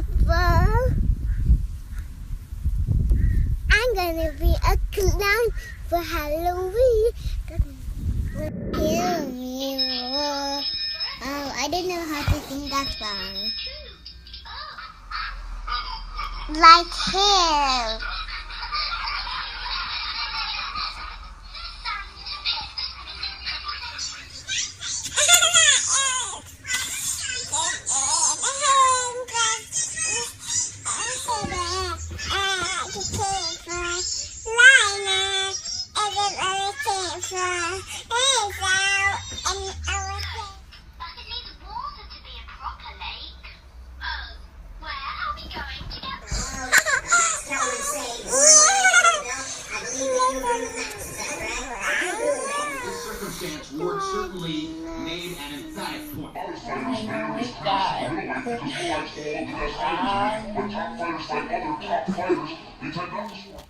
beautiful. I'm gonna be a clown for Halloween. Hear me roar. Oh, I don't know how to sing that song. Like him. Ward certainly made an emphatic point. Our fighters may reach all the best fighters, but top fighters fight other top fighters. They tend not to